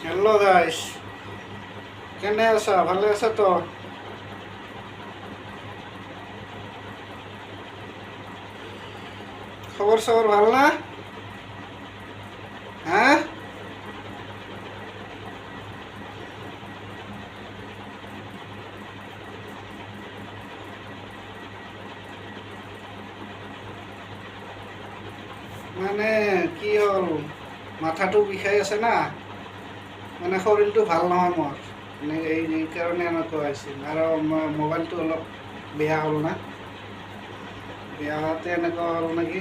Hello guys, কেনে আছা? ভালে আছা তো? খবর সবর ভাল না? হ্যাঁ, মানে কি হ'ল, মাথাটো বিষাই আছে না, মানে শৰীৰটো ভাল নহয় মোৰ। মানে এই কাৰণে এনেকুৱা হৈছিল। আৰু মোবাইলটো অলপ বেয়া হ'ল না, বেয়া হোৱাতে এনেকুৱা হ'ল নেকি।